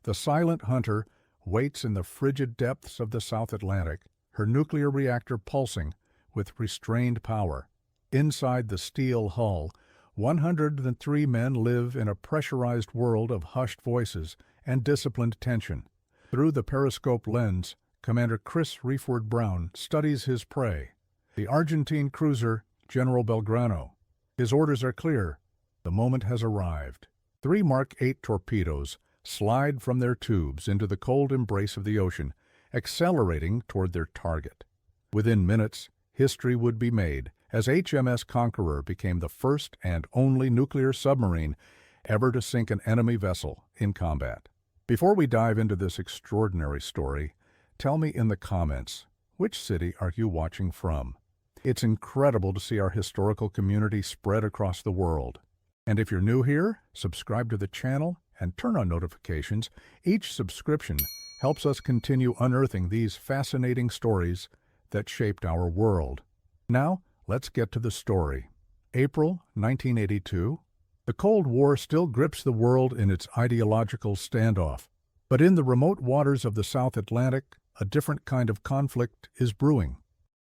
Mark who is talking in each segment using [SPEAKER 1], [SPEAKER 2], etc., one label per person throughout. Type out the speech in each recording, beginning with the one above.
[SPEAKER 1] The silent hunter waits in the frigid depths of the South Atlantic, her nuclear reactor pulsing with restrained power. Inside the steel hull, 103 men live in a pressurized world of hushed voices and disciplined tension. Through the periscope lens, Commander Chris Reeford Brown studies his prey, the Argentine cruiser General Belgrano. His orders are clear. The moment has arrived. 3 Mark 8 torpedoes slide from their tubes into the cold embrace of the ocean, accelerating toward their target. Within minutes, history would be made, as HMS Conqueror became the first and only nuclear submarine ever to sink an enemy vessel in combat. Before we dive into this extraordinary story, tell me in the comments, which city are you watching from? It's incredible to see our historical community spread across the world. And if you're new here, subscribe to the channel and turn on notifications. Each subscription helps us continue unearthing these fascinating stories that shaped our world. Now, let's get to the story. April 1982. The Cold War still grips the world in its ideological standoff. But in the remote waters of the South Atlantic, a different kind of conflict is brewing.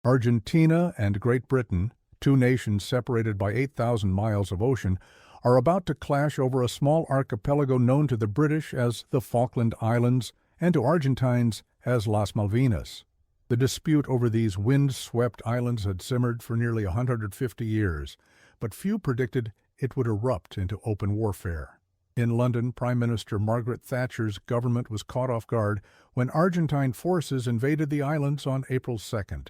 [SPEAKER 1] Argentina and Great Britain, 2 nations separated by 8,000 miles of ocean, are about to clash over a small archipelago known to the British as the Falkland Islands and to Argentines as Las Malvinas. The dispute over these wind-swept islands had simmered for nearly 150 years, but few predicted it would erupt into open warfare. In London, Prime Minister Margaret Thatcher's government was caught off guard when Argentine forces invaded the islands on April 2nd.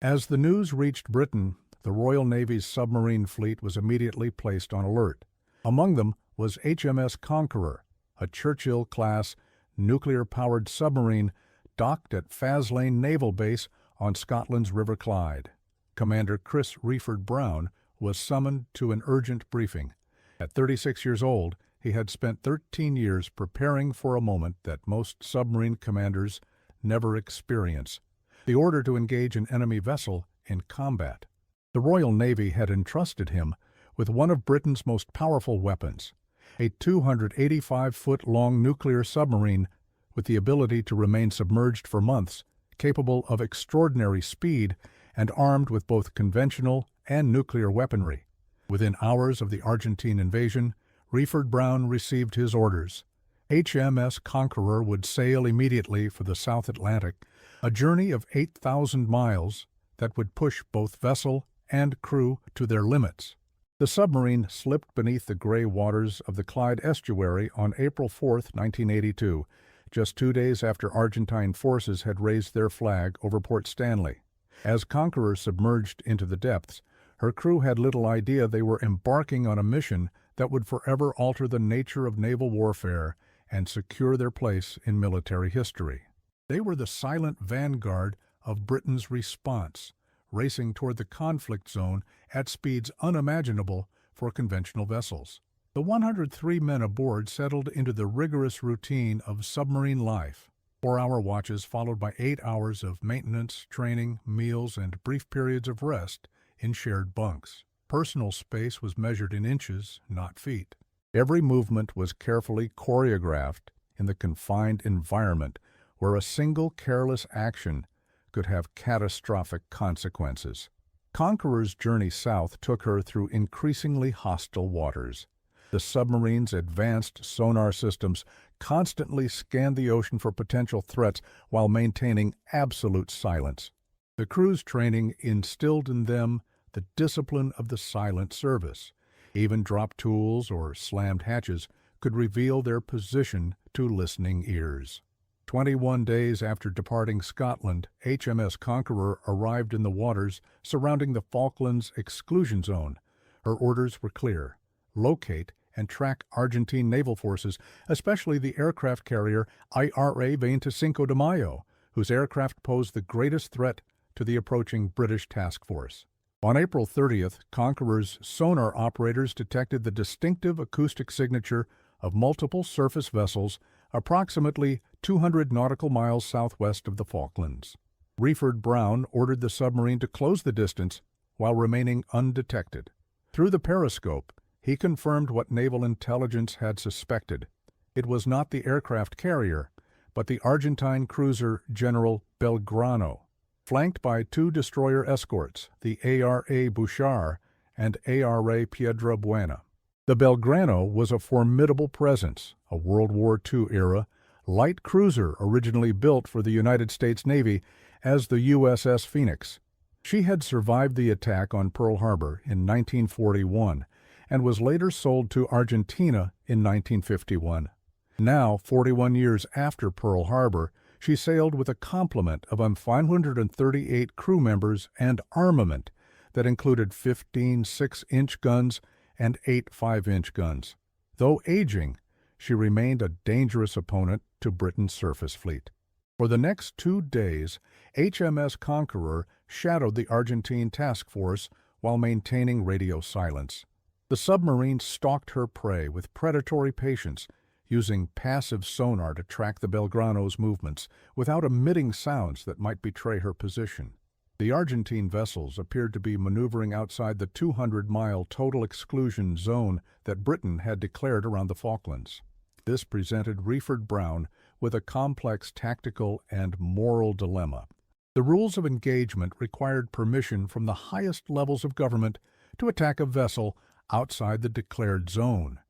[SPEAKER 1] As the news reached Britain, the Royal Navy's submarine fleet was immediately placed on alert. Among them was HMS Conqueror, a Churchill-class, nuclear-powered submarine docked at Faslane Naval Base on Scotland's River Clyde. Commander Chris Reeford Brown was summoned to an urgent briefing. At 36 years old, he had spent 13 years preparing for a moment that most submarine commanders never experience: the order to engage an enemy vessel in combat. The Royal Navy had entrusted him with one of Britain's most powerful weapons, a 285-foot-long nuclear submarine with the ability to remain submerged for months, capable of extraordinary speed and armed with both conventional and nuclear weaponry. Within hours of the Argentine invasion, Reeford Brown received his orders. HMS Conqueror would sail immediately for the South Atlantic, a journey of 8,000 miles that would push both vessel and crew to their limits. The submarine slipped beneath the gray waters of the Clyde estuary on April 4, 1982, just 2 days after Argentine forces had raised their flag over Port Stanley. As Conqueror submerged into the depths, her crew had little idea they were embarking on a mission that would forever alter the nature of naval warfare and secure their place in military history. They were the silent vanguard of Britain's response, racing toward the conflict zone at speeds unimaginable for conventional vessels. The 103 men aboard settled into the rigorous routine of submarine life. 4-hour watches followed by 8 hours of maintenance, training, meals, and brief periods of rest in shared bunks. Personal space was measured in inches, not feet. Every movement was carefully choreographed in the confined environment where a single careless action could have catastrophic consequences. Conqueror's journey south took her through increasingly hostile waters. The submarine's advanced sonar systems constantly scanned the ocean for potential threats while maintaining absolute silence. The crew's training instilled in them the discipline of the silent service. Even dropped tools or slammed hatches could reveal their position to listening ears. 21 days after departing Scotland, HMS Conqueror arrived in the waters surrounding the Falklands exclusion zone. Her orders were clear: locate and track Argentine naval forces, especially the aircraft carrier IRA 25 de Mayo, whose aircraft posed the greatest threat to the approaching British task force. On April 30th, Conqueror's sonar operators detected the distinctive acoustic signature of multiple surface vessels approximately 200 nautical miles southwest of the Falklands. Reeford Brown ordered the submarine to close the distance while remaining undetected. Through the periscope, he confirmed what naval intelligence had suspected: It was not the aircraft carrier, but the Argentine cruiser General Belgrano, flanked by two destroyer escorts, the ARA Bouchard and ARA Piedra Buena. The Belgrano was a formidable presence, a World War II-era light cruiser originally built for the United States Navy as the USS Phoenix. She had survived the attack on Pearl Harbor in 1941 and was later sold to Argentina in 1951. Now, 41 years after Pearl Harbor, she sailed with a complement of 538 crew members and armament that included 15 6-inch guns and 8 5-inch guns. Though aging, she remained a dangerous opponent to Britain's surface fleet. For the next 2 days, HMS Conqueror shadowed the Argentine task force while maintaining radio silence. The submarine stalked her prey with predatory patience, using passive sonar to track the Belgrano's movements without emitting sounds that might betray her position. The Argentine vessels appeared to be maneuvering outside the 200-mile total exclusion zone that Britain had declared around the Falklands. This presented Reeford Brown with a complex tactical and moral dilemma. The rules of engagement required permission from the highest levels of government to attack a vessel outside the declared zone.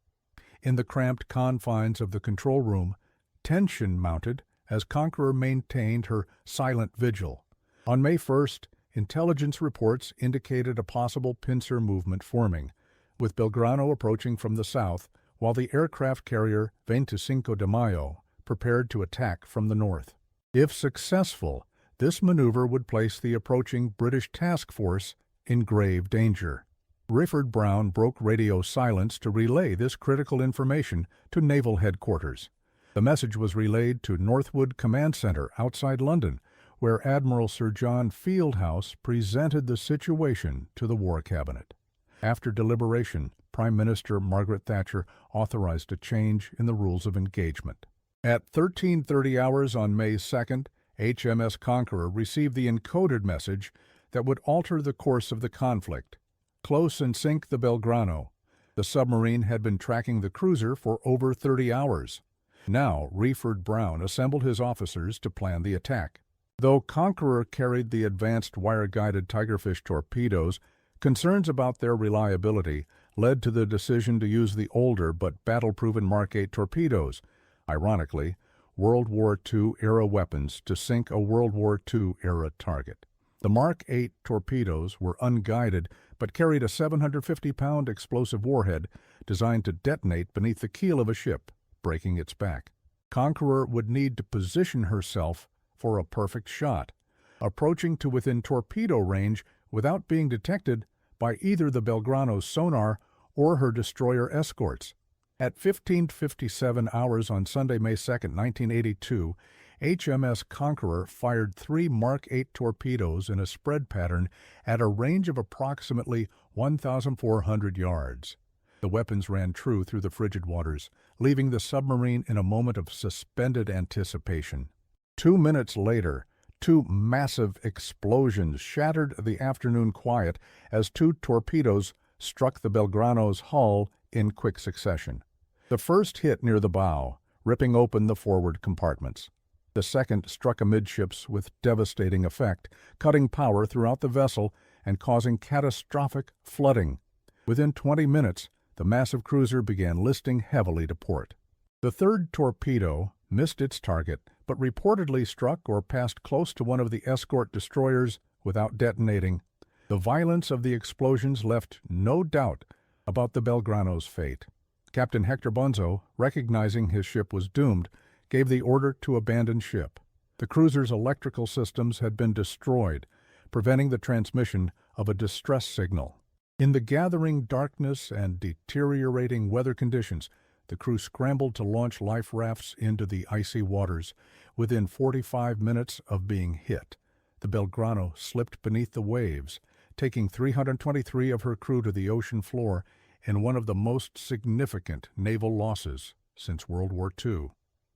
[SPEAKER 1] In the cramped confines of the control room, tension mounted as Conqueror maintained her silent vigil. On May 1st, intelligence reports indicated a possible pincer movement forming, with Belgrano approaching from the south, while the aircraft carrier 25 de Mayo prepared to attack from the north. If successful, this maneuver would place the approaching British task force in grave danger. Reeford Brown broke radio silence to relay this critical information to naval headquarters. The message was relayed to Northwood Command Center outside London, where Admiral Sir John Fieldhouse presented the situation to the War Cabinet. After deliberation, Prime Minister Margaret Thatcher authorized a change in the rules of engagement. At 13:30 hours on May 2nd, HMS Conqueror received the encoded message that would alter the course of the conflict. Close and sink the Belgrano. The submarine had been tracking the cruiser for over 30 hours. Now, Reeford Brown assembled his officers to plan the attack. Though Conqueror carried the advanced wire-guided Tigerfish torpedoes, concerns about their reliability led to the decision to use the older but battle-proven Mark 8 torpedoes, ironically, World War II-era weapons to sink a World War II-era target. The Mark 8 torpedoes were unguided but carried a 750-pound explosive warhead designed to detonate beneath the keel of a ship, breaking its back. Conqueror would need to position herself for a perfect shot, approaching to within torpedo range without being detected by either the Belgrano's sonar or her destroyer escorts. At 15:57 hours on Sunday, May 2, 1982, HMS Conqueror fired 3 Mark 8 torpedoes in a spread pattern at a range of approximately 1,400 yards. The weapons ran true through the frigid waters, leaving the submarine in a moment of suspended anticipation. 2 minutes later, 2 massive explosions shattered the afternoon quiet as 2 torpedoes struck the Belgrano's hull in quick succession. The first hit near the bow, ripping open the forward compartments. The second struck amidships with devastating effect, cutting power throughout the vessel and causing catastrophic flooding. Within 20 minutes, the massive cruiser began listing heavily to port. The third torpedo missed its target, but reportedly struck or passed close to one of the escort destroyers without detonating. The violence of the explosions left no doubt about the Belgrano's fate. Captain Hector Bonzo, recognizing his ship was doomed, gave the order to abandon ship. The cruiser's electrical systems had been destroyed, preventing the transmission of a distress signal. In the gathering darkness and deteriorating weather conditions, the crew scrambled to launch life rafts into the icy waters. Within 45 minutes of being hit, the Belgrano slipped beneath the waves, taking 323 of her crew to the ocean floor in one of the most significant naval losses since World War II.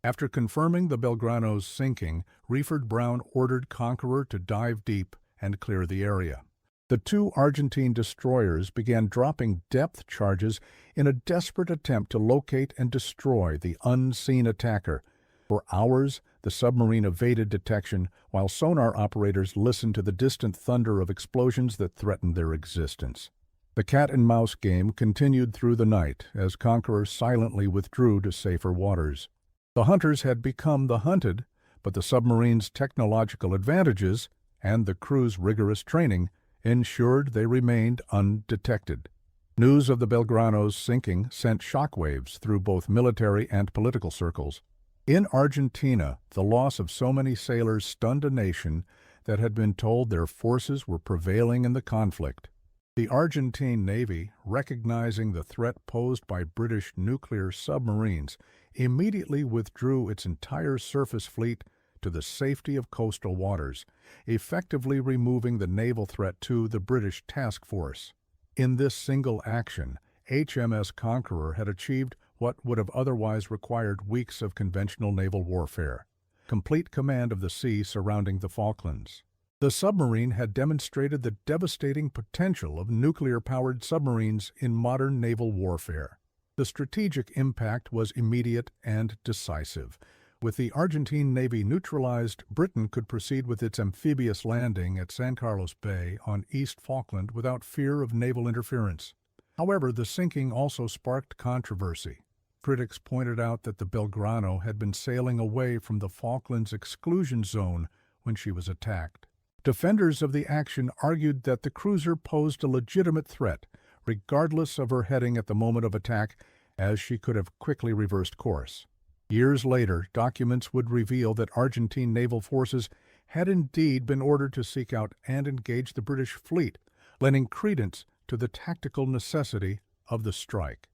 [SPEAKER 1] After confirming the Belgrano's sinking, Reeford Brown ordered Conqueror to dive deep and clear the area. The two Argentine destroyers began dropping depth charges in a desperate attempt to locate and destroy the unseen attacker. For hours, the submarine evaded detection, while sonar operators listened to the distant thunder of explosions that threatened their existence. The cat-and-mouse game continued through the night as Conqueror silently withdrew to safer waters. The hunters had become the hunted, but the submarine's technological advantages and the crew's rigorous training ensured they remained undetected. News of the Belgrano's sinking sent shockwaves through both military and political circles. In Argentina, the loss of so many sailors stunned a nation that had been told their forces were prevailing in the conflict. The Argentine Navy, recognizing the threat posed by British nuclear submarines, immediately withdrew its entire surface fleet to the safety of coastal waters, effectively removing the naval threat to the British task force. In this single action, HMS Conqueror had achieved what would have otherwise required weeks of conventional naval warfare: complete command of the sea surrounding the Falklands. The submarine had demonstrated the devastating potential of nuclear-powered submarines in modern naval warfare. The strategic impact was immediate and decisive. With the Argentine Navy neutralized, Britain could proceed with its amphibious landing at San Carlos Bay on East Falkland without fear of naval interference. However, the sinking also sparked controversy. Critics pointed out that the Belgrano had been sailing away from the Falklands exclusion zone when she was attacked. Defenders of the action argued that the cruiser posed a legitimate threat, regardless of her heading at the moment of attack, as she could have quickly reversed course. Years later, documents would reveal that Argentine naval forces had indeed been ordered to seek out and engage the British fleet, lending credence to the tactical necessity of the strike.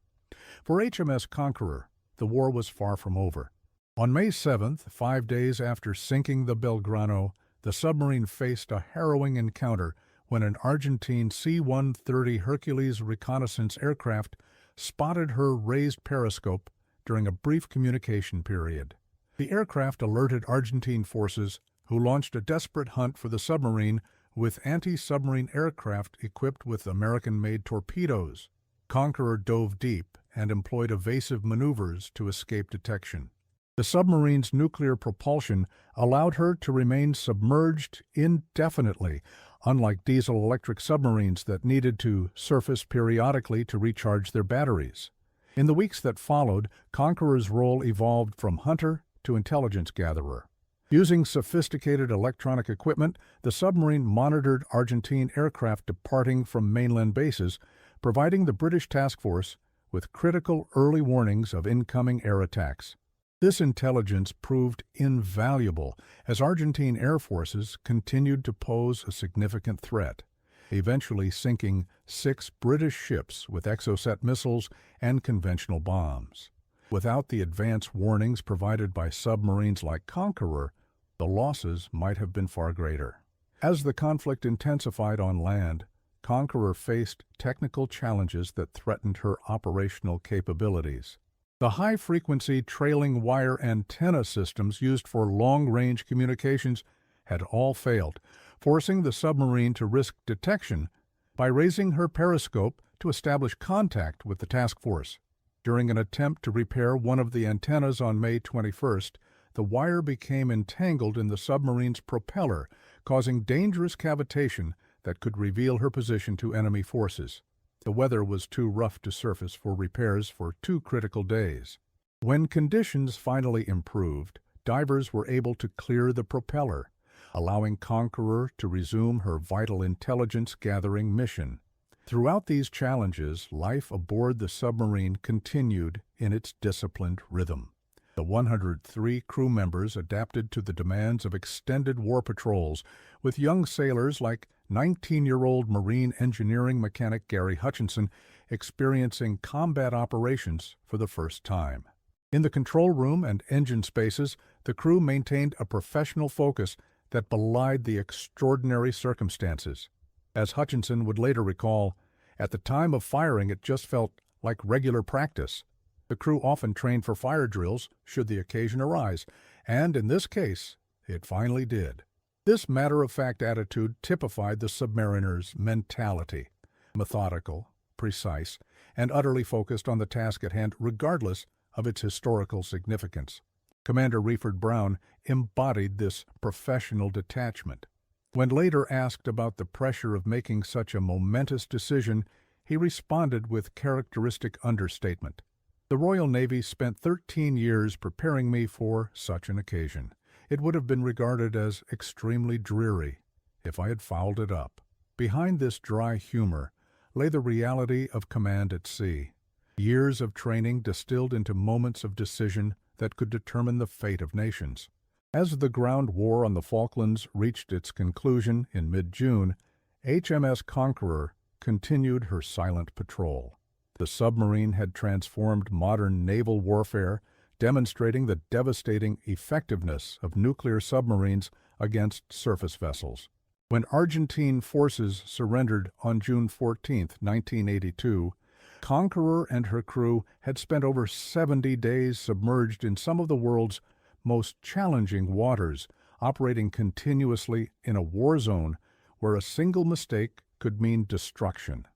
[SPEAKER 1] For HMS Conqueror, the war was far from over. On May 7th, 5 days after sinking the Belgrano, the submarine faced a harrowing encounter when an Argentine C-130 Hercules reconnaissance aircraft spotted her raised periscope during a brief communication period. The aircraft alerted Argentine forces, who launched a desperate hunt for the submarine with anti-submarine aircraft equipped with American-made torpedoes. Conqueror dove deep and employed evasive maneuvers to escape detection. The submarine's nuclear propulsion allowed her to remain submerged indefinitely, unlike diesel-electric submarines that needed to surface periodically to recharge their batteries. In the weeks that followed, Conqueror's role evolved from hunter to intelligence gatherer. Using sophisticated electronic equipment, the submarine monitored Argentine aircraft departing from mainland bases, providing the British task force with critical early warnings of incoming air attacks. This intelligence proved invaluable as Argentine air forces continued to pose a significant threat, eventually sinking 6 British ships with Exocet missiles and conventional bombs. Without the advance warnings provided by submarines like Conqueror, the losses might have been far greater. As the conflict intensified on land, Conqueror faced technical challenges that threatened her operational capabilities. The high-frequency trailing wire antenna systems used for long-range communications had all failed, forcing the submarine to risk detection by raising her periscope to establish contact with the task force. During an attempt to repair one of the antennas on May 21st, the wire became entangled in the submarine's propeller, causing dangerous cavitation that could reveal her position to enemy forces. The weather was too rough to surface for repairs for 2 critical days. When conditions finally improved, divers were able to clear the propeller, allowing Conqueror to resume her vital intelligence-gathering mission. Throughout these challenges, life aboard the submarine continued in its disciplined rhythm. The 103 crew members adapted to the demands of extended war patrols, with young sailors like 19-year-old marine engineering mechanic Gary Hutchinson experiencing combat operations for the first time. In the control room and engine spaces, the crew maintained a professional focus that belied the extraordinary circumstances. As Hutchinson would later recall, at the time of firing it just felt like regular practice. The crew often trained for fire drills should the occasion arise, and in this case, it finally did. This matter-of-fact attitude typified the submariner's mentality: methodical, precise, and utterly focused on the task at hand regardless of its historical significance. Commander Reeford Brown embodied this professional detachment. When later asked about the pressure of making such a momentous decision, he responded with characteristic understatement. "The Royal Navy spent 13 years preparing me for such an occasion. It would have been regarded as extremely dreary if I had fouled it up." Behind this dry humor lay the reality of command at sea. Years of training distilled into moments of decision that could determine the fate of nations. As the ground war on the Falklands reached its conclusion in mid-June, HMS Conqueror continued her silent patrol. The submarine had transformed modern naval warfare, demonstrating the devastating effectiveness of nuclear submarines against surface vessels. When Argentine forces surrendered on June 14, 1982, Conqueror and her crew had spent over 70 days submerged in some of the world's most challenging waters, operating continuously in a war zone where a single mistake could mean destruction.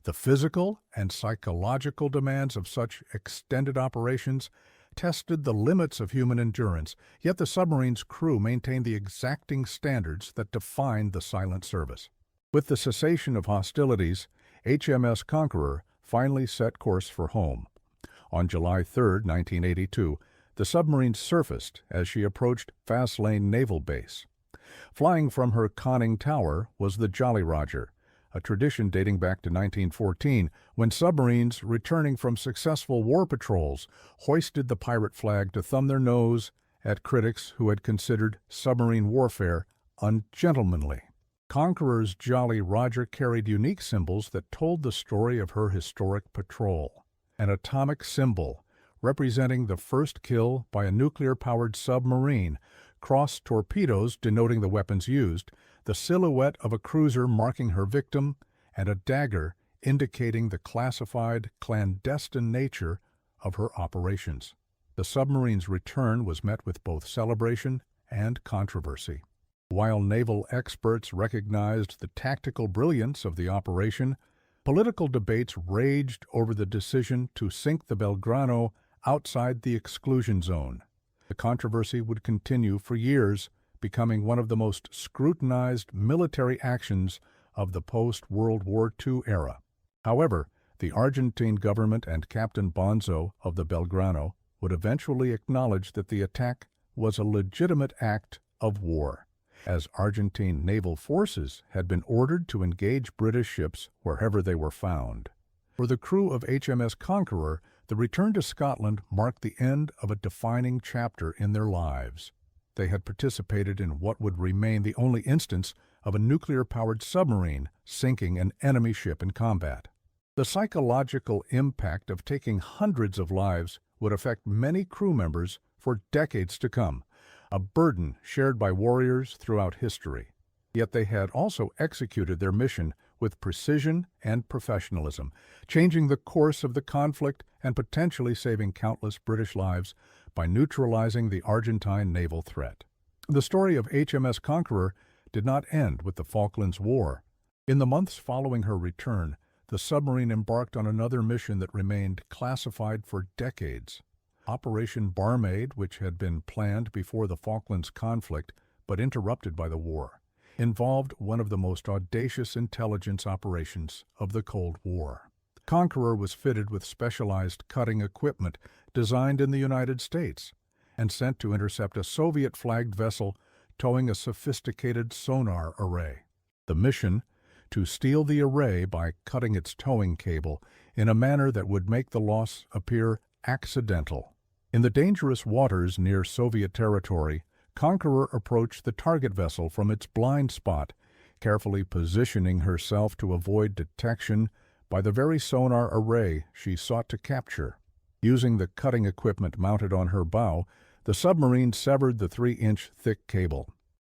[SPEAKER 1] The physical and psychological demands of such extended operations tested the limits of human endurance, yet the submarine's crew maintained the exacting standards that defined the silent service. With the cessation of hostilities, HMS Conqueror finally set course for home. On July 3, 1982, the submarine surfaced as she approached Faslane Naval Base. Flying from her conning tower was the Jolly Roger, a tradition dating back to 1914, when submarines returning from successful war patrols hoisted the pirate flag to thumb their nose at critics who had considered submarine warfare ungentlemanly. Conqueror's Jolly Roger carried unique symbols that told the story of her historic patrol. An atomic symbol representing the first kill by a nuclear-powered submarine, cross torpedoes denoting the weapons used, the silhouette of a cruiser marking her victim, and a dagger indicating the classified, clandestine nature of her operations. The submarine's return was met with both celebration and controversy. While naval experts recognized the tactical brilliance of the operation, political debates raged over the decision to sink the Belgrano outside the exclusion zone. The controversy would continue for years, becoming one of the most scrutinized military actions of the post-World War II era. However, the Argentine government and Captain Bonzo of the Belgrano would eventually acknowledge that the attack was a legitimate act of war, as Argentine naval forces had been ordered to engage British ships wherever they were found. For the crew of HMS Conqueror, the return to Scotland marked the end of a defining chapter in their lives. They had participated in what would remain the only instance of a nuclear-powered submarine sinking an enemy ship in combat. The psychological impact of taking hundreds of lives would affect many crew members for decades to come, a burden shared by warriors throughout history. Yet they had also executed their mission with precision and professionalism, changing the course of the conflict and potentially saving countless British lives by neutralizing the Argentine naval threat. The story of HMS Conqueror did not end with the Falklands War. In the months following her return, the submarine embarked on another mission that remained classified for decades. Operation Barmaid, which had been planned before the Falklands conflict but interrupted by the war, involved one of the most audacious intelligence operations of the Cold War. Conqueror was fitted with specialized cutting equipment designed in the United States and sent to intercept a Soviet-flagged vessel towing a sophisticated sonar array. The mission: to steal the array by cutting its towing cable in a manner that would make the loss appear accidental. In the dangerous waters near Soviet territory, Conqueror approached the target vessel from its blind spot, carefully positioning herself to avoid detection by the very sonar array she sought to capture. Using the cutting equipment mounted on her bow, the submarine severed the 3-inch thick cable.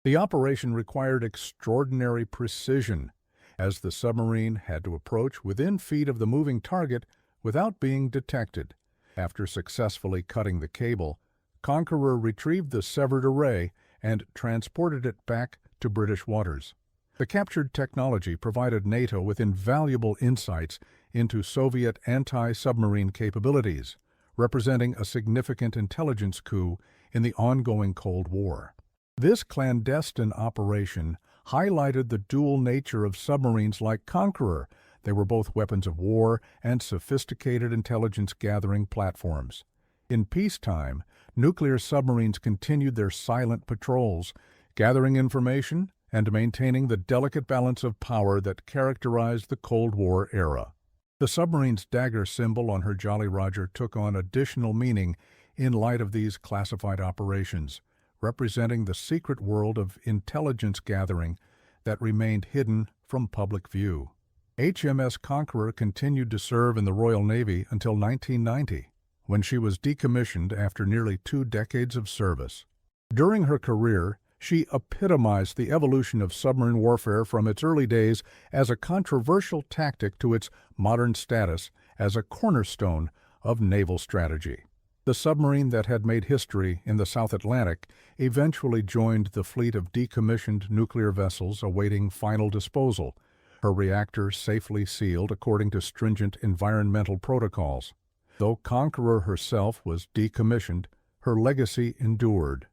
[SPEAKER 1] The operation required extraordinary precision, as the submarine had to approach within feet of the moving target without being detected. After successfully cutting the cable, Conqueror retrieved the severed array and transported it back to British waters. The captured technology provided NATO with invaluable insights into Soviet anti-submarine capabilities, representing a significant intelligence coup in the ongoing Cold War. This clandestine operation highlighted the dual nature of submarines like Conqueror. They were both weapons of war and sophisticated intelligence-gathering platforms. In peacetime, nuclear submarines continued their silent patrols, gathering information and maintaining the delicate balance of power that characterized the Cold War era. The submarine's dagger symbol on her Jolly Roger took on additional meaning in light of these classified operations, representing the secret world of intelligence gathering that remained hidden from public view. HMS Conqueror continued to serve in the Royal Navy until 1990, when she was decommissioned after nearly 2 decades of service. During her career, she epitomized the evolution of submarine warfare from its early days as a controversial tactic to its modern status as a cornerstone of naval strategy. The submarine that had made history in the South Atlantic eventually joined the fleet of decommissioned nuclear vessels awaiting final disposal, her reactor safely sealed according to stringent environmental protocols. Though Conqueror herself was decommissioned, her legacy endured.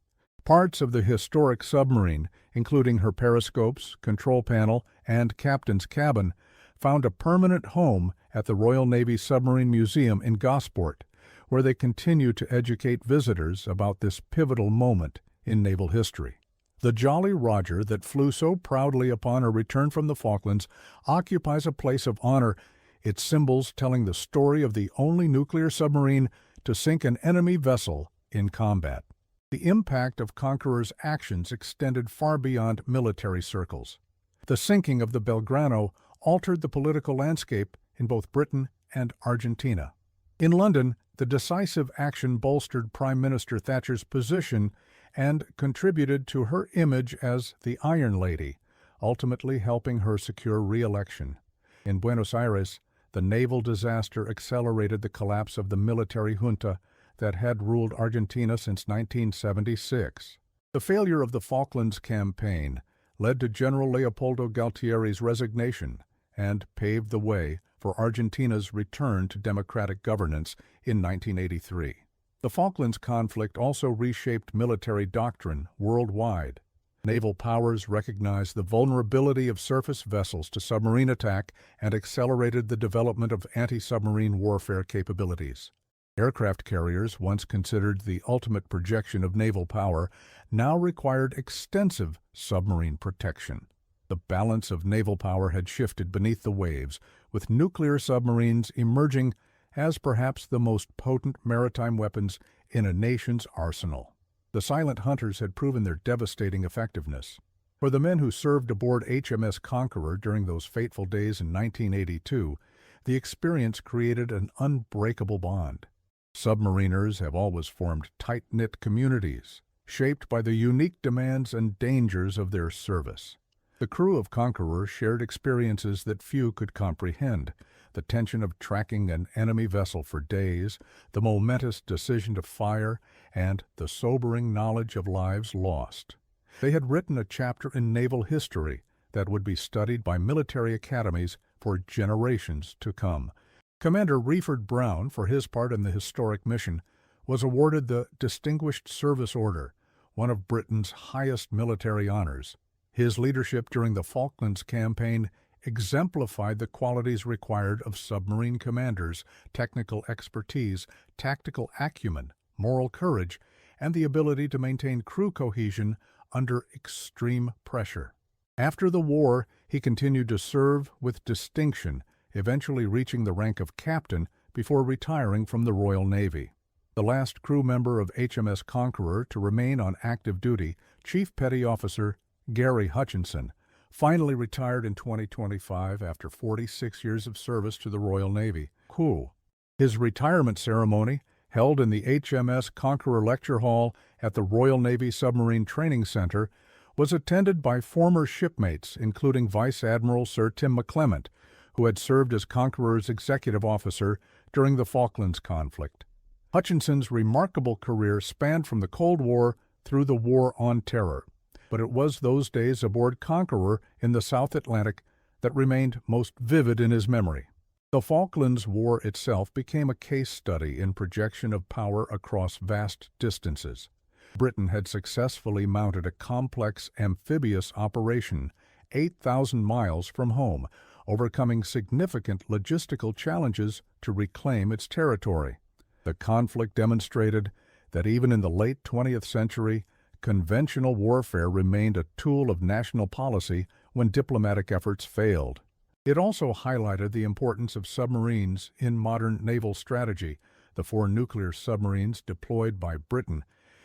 [SPEAKER 1] Parts of the historic submarine, including her periscopes, control panel, and captain's cabin, found a permanent home at the Royal Navy Submarine Museum in Gosport, where they continue to educate visitors about this pivotal moment in naval history. The Jolly Roger that flew so proudly upon her return from the Falklands occupies a place of honor, its symbols telling the story of the only nuclear submarine to sink an enemy vessel in combat. The impact of Conqueror's actions extended far beyond military circles. The sinking of the Belgrano altered the political landscape in both Britain and Argentina. In London, the decisive action bolstered Prime Minister Thatcher's position and contributed to her image as the Iron Lady, ultimately helping her secure re-election. In Buenos Aires, the naval disaster accelerated the collapse of the military junta that had ruled Argentina since 1976. The failure of the Falklands campaign led to General Leopoldo Galtieri's resignation and paved the way for Argentina's return to democratic governance in 1983. The Falklands conflict also reshaped military doctrine worldwide. Naval powers recognized the vulnerability of surface vessels to submarine attack and accelerated the development of anti-submarine warfare capabilities. Aircraft carriers, once considered the ultimate projection of naval power, now required extensive submarine protection. The balance of naval power had shifted beneath the waves, with nuclear submarines emerging as perhaps the most potent maritime weapons in a nation's arsenal. The silent hunters had proven their devastating effectiveness. For the men who served aboard HMS Conqueror during those fateful days in 1982, the experience created an unbreakable bond. Submariners have always formed tight-knit communities, shaped by the unique demands and dangers of their service. The crew of Conqueror shared experiences that few could comprehend: the tension of tracking an enemy vessel for days, the momentous decision to fire, and the sobering knowledge of lives lost. They had written a chapter in naval history that would be studied by military academies for generations to come. Commander Reeford Brown, for his part in the historic mission, was awarded the Distinguished Service Order, one of Britain's highest military honors. His leadership during the Falklands campaign exemplified the qualities required of submarine commanders: technical expertise, tactical acumen, moral courage, and the ability to maintain crew cohesion under extreme pressure. After the war, he continued to serve with distinction, eventually reaching the rank of captain before retiring from the Royal Navy. The last crew member of HMS Conqueror to remain on active duty, Chief Petty Officer Gary Hutchinson, finally retired in 2025 after 46 years of service to the Royal Navy. His retirement ceremony, held in the HMS Conqueror Lecture Hall at the Royal Navy Submarine Training Center, was attended by former shipmates, including Vice Admiral Sir Tim McClement, who had served as Conqueror's executive officer during the Falklands conflict. Hutchinson's remarkable career spanned from the Cold War through the War on Terror, but it was those days aboard Conqueror in the South Atlantic that remained most vivid in his memory. The Falklands War itself became a case study in projection of power across vast distances. Britain had successfully mounted a complex amphibious operation 8,000 miles from home, overcoming significant logistical challenges to reclaim its territory. The conflict demonstrated that even in the late 20th century, conventional warfare remained a tool of national policy when diplomatic efforts failed. It also highlighted the importance of submarines in modern naval strategy. The 4 nuclear submarines deployed by Britain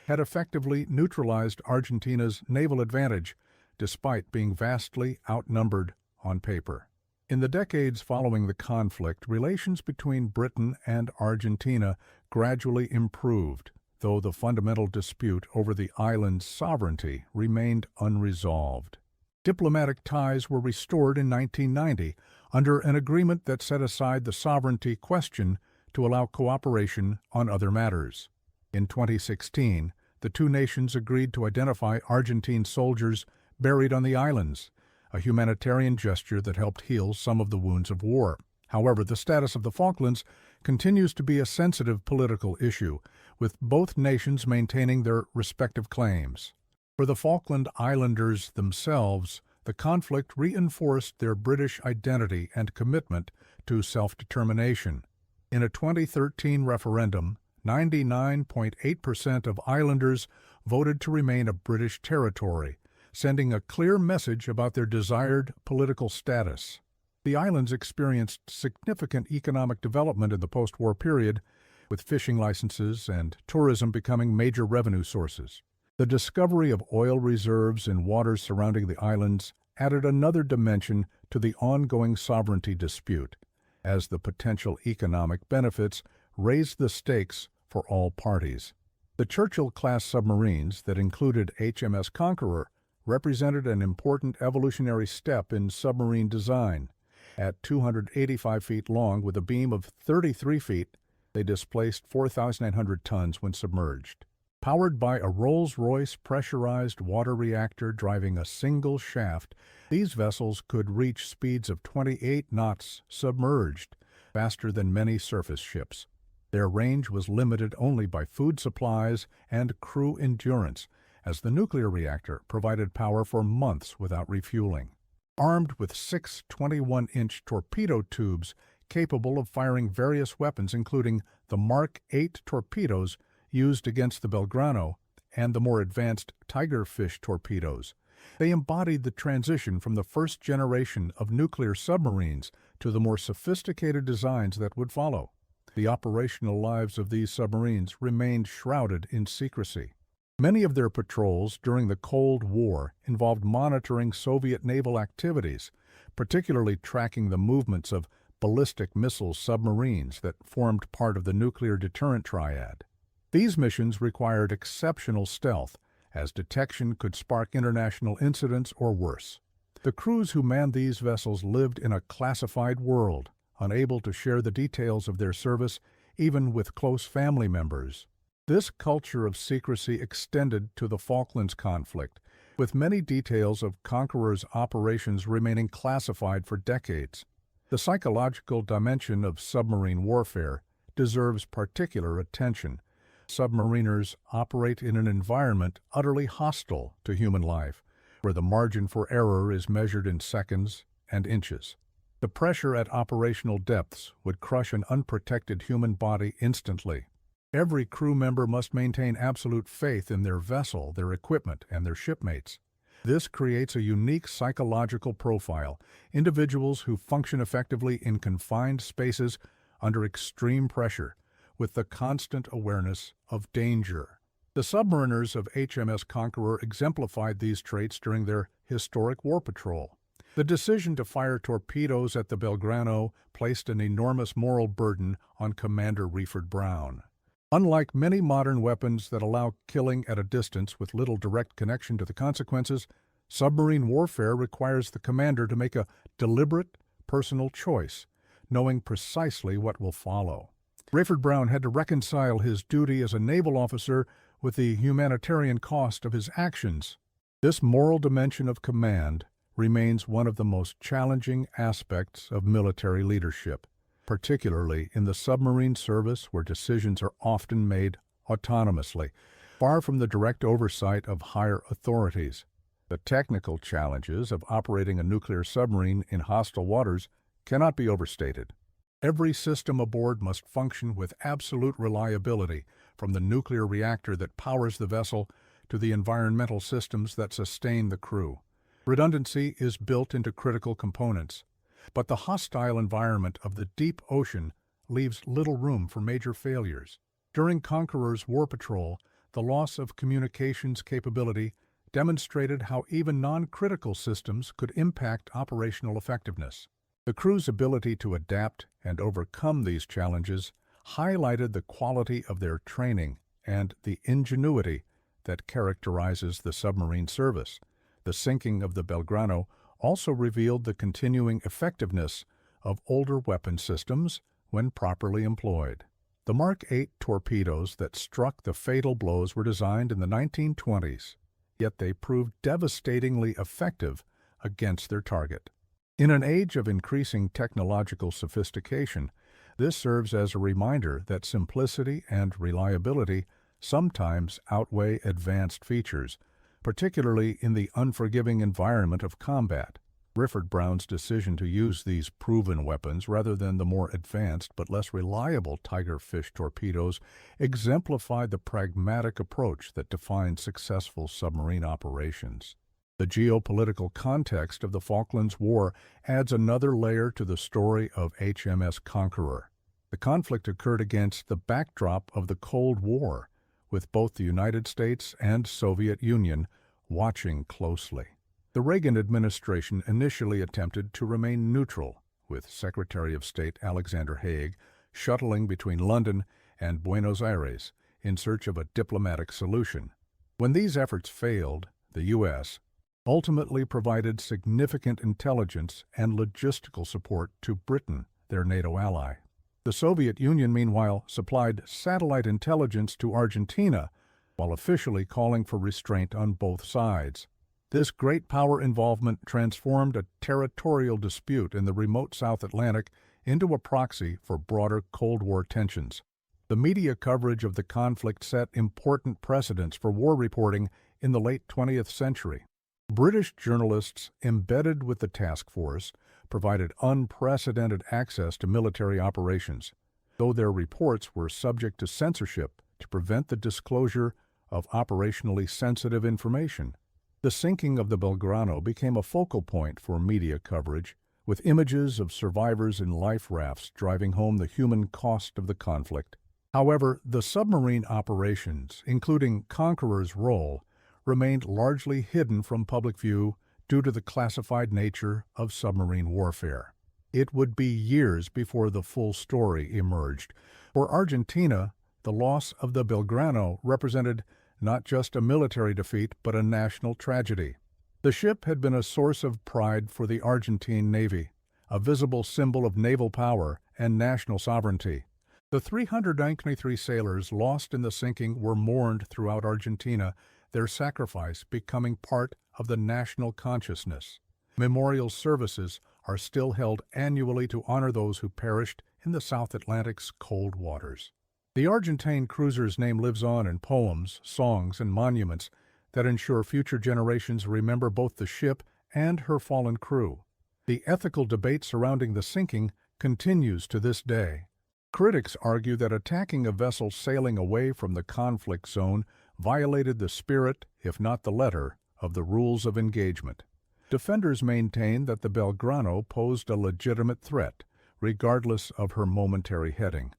[SPEAKER 1] had effectively neutralized Argentina's naval advantage, despite being vastly outnumbered on paper. In the decades following the conflict, relations between Britain and Argentina gradually improved, though the fundamental dispute over the island's sovereignty remained unresolved. Diplomatic ties were restored in 1990 under an agreement that set aside the sovereignty question to allow cooperation on other matters. In 2016, the 2 nations agreed to identify Argentine soldiers buried on the islands, a humanitarian gesture that helped heal some of the wounds of war. However, the status of the Falklands continues to be a sensitive political issue, with both nations maintaining their respective claims. For the Falkland Islanders themselves, the conflict reinforced their British identity and commitment to self-determination. In a 2013 referendum, 99.8% of islanders voted to remain a British territory, sending a clear message about their desired political status. The islands experienced significant economic development in the post-war period, with fishing licenses and tourism becoming major revenue sources. The discovery of oil reserves in waters surrounding the islands added another dimension to the ongoing sovereignty dispute, as the potential economic benefits raised the stakes for all parties. The Churchill-class submarines that included HMS Conqueror represented an important evolutionary step in submarine design. At 285 feet long with a beam of 33 feet, they displaced 4,900 tons when submerged. Powered by a Rolls-Royce pressurized water reactor driving a single shaft, these vessels could reach speeds of 28 knots submerged, faster than many surface ships. Their range was limited only by food supplies and crew endurance, as the nuclear reactor provided power for months without refueling. Armed with 6 21-inch torpedo tubes capable of firing various weapons, including the Mark 8 torpedoes used against the Belgrano and the more advanced Tigerfish torpedoes, they embodied the transition from the first generation of nuclear submarines to the more sophisticated designs that would follow. The operational lives of these submarines remained shrouded in secrecy. Many of their patrols during the Cold War involved monitoring Soviet naval activities, particularly tracking the movements of ballistic missile submarines that formed part of the nuclear deterrent triad. These missions required exceptional stealth, as detection could spark international incidents or worse. The crews who manned these vessels lived in a classified world, unable to share the details of their service even with close family members. This culture of secrecy extended to the Falklands conflict, with many details of Conqueror's operations remaining classified for decades. The psychological dimension of submarine warfare deserves particular attention. Submariners operate in an environment utterly hostile to human life, where the margin for error is measured in seconds and inches. The pressure at operational depths would crush an unprotected human body instantly. Every crew member must maintain absolute faith in their vessel, their equipment, and their shipmates. This creates a unique psychological profile, individuals who function effectively in confined spaces under extreme pressure, with the constant awareness of danger. The submariners of HMS Conqueror exemplified these traits during their historic war patrol. The decision to fire torpedoes at the Belgrano placed an enormous moral burden on Commander Reeford Brown. Unlike many modern weapons that allow killing at a distance with little direct connection to the consequences, submarine warfare requires the commander to make a deliberate, personal choice, knowing precisely what will follow. Reeford Brown had to reconcile his duty as a naval officer with the humanitarian cost of his actions. This moral dimension of command remains one of the most challenging aspects of military leadership, particularly in the submarine service where decisions are often made autonomously, far from the direct oversight of higher authorities. The technical challenges of operating a nuclear submarine in hostile waters cannot be overstated. Every system aboard must function with absolute reliability, from the nuclear reactor that powers the vessel to the environmental systems that sustain the crew. Redundancy is built into critical components, but the hostile environment of the deep ocean leaves little room for major failures. During Conqueror's war patrol, the loss of communications capability demonstrated how even non-critical systems could impact operational effectiveness. The crew's ability to adapt and overcome these challenges highlighted the quality of their training and the ingenuity that characterizes the submarine service. The sinking of the Belgrano also revealed the continuing effectiveness of older weapon systems when properly employed. The Mark 8 torpedoes that struck the fatal blows were designed in the 1920s, yet they proved devastatingly effective against their target. In an age of increasing technological sophistication, this serves as a reminder that simplicity and reliability sometimes outweigh advanced features, particularly in the unforgiving environment of combat. Rifford Brown's decision to use these proven weapons rather than the more advanced but less reliable Tigerfish torpedoes exemplified the pragmatic approach that defines successful submarine operations. The geopolitical context of the Falklands War adds another layer to the story of HMS Conqueror. The conflict occurred against the backdrop of the Cold War, with both the United States and Soviet Union watching closely. The Reagan administration initially attempted to remain neutral, with Secretary of State Alexander Haig shuttling between London and Buenos Aires in search of a diplomatic solution. When these efforts failed, the U.S. ultimately provided significant intelligence and logistical support to Britain, their NATO ally. The Soviet Union, meanwhile, supplied satellite intelligence to Argentina, while officially calling for restraint on both sides. This great power involvement transformed a territorial dispute in the remote South Atlantic into a proxy for broader Cold War tensions. The media coverage of the conflict set important precedents for war reporting in the late 20th century. British journalists embedded with the task force provided unprecedented access to military operations, though their reports were subject to censorship to prevent the disclosure of operationally sensitive information. The sinking of the Belgrano became a focal point for media coverage, with images of survivors in life rafts driving home the human cost of the conflict. However, the submarine operations, including Conqueror's role, remained largely hidden from public view due to the classified nature of submarine warfare. It would be years before the full story emerged. For Argentina, the loss of the Belgrano represented not just a military defeat, but a national tragedy. The ship had been a source of pride for the Argentine Navy, a visible symbol of naval power and national sovereignty. The 393 sailors lost in the sinking were mourned throughout Argentina, their sacrifice becoming part of the national consciousness. Memorial services are still held annually to honor those who perished in the South Atlantic's cold waters. The Argentine cruiser's name lives on in poems, songs, and monuments that ensure future generations remember both the ship and her fallen crew. The ethical debate surrounding the sinking continues to this day. Critics argue that attacking a vessel sailing away from the conflict zone violated the spirit, if not the letter, of the rules of engagement. Defenders maintain that the Belgrano posed a legitimate threat, regardless of her momentary heading,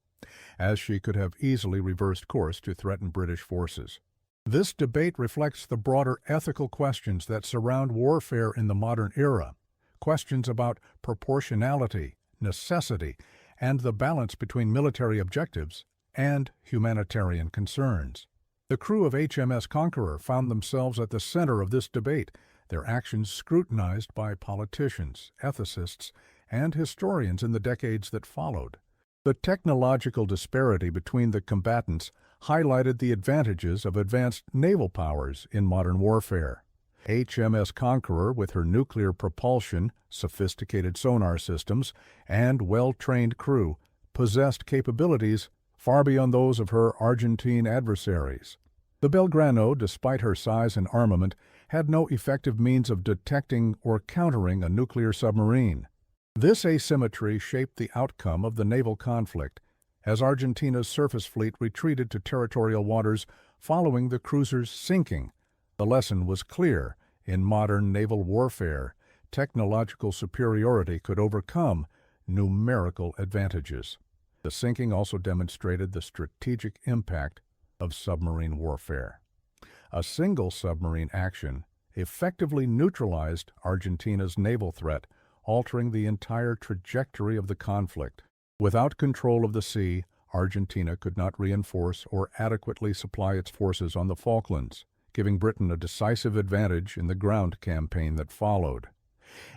[SPEAKER 1] as she could have easily reversed course to threaten British forces. This debate reflects the broader ethical questions that surround warfare in the modern era, questions about proportionality, necessity, and the balance between military objectives and humanitarian concerns. The crew of HMS Conqueror found themselves at the center of this debate, their actions scrutinized by politicians, ethicists, and historians in the decades that followed. The technological disparity between the combatants highlighted the advantages of advanced naval powers in modern warfare. HMS Conqueror, with her nuclear propulsion, sophisticated sonar systems, and well-trained crew, possessed capabilities far beyond those of her Argentine adversaries. The Belgrano, despite her size and armament, had no effective means of detecting or countering a nuclear submarine. This asymmetry shaped the outcome of the naval conflict, as Argentina's surface fleet retreated to territorial waters following the cruiser's sinking. The lesson was clear: in modern naval warfare, technological superiority could overcome numerical advantages. The sinking also demonstrated the strategic impact of submarine warfare. A single submarine action effectively neutralized Argentina's naval threat, altering the entire trajectory of the conflict. Without control of the sea, Argentina could not reinforce or adequately supply its forces on the Falklands, giving Britain a decisive advantage in the ground campaign that followed.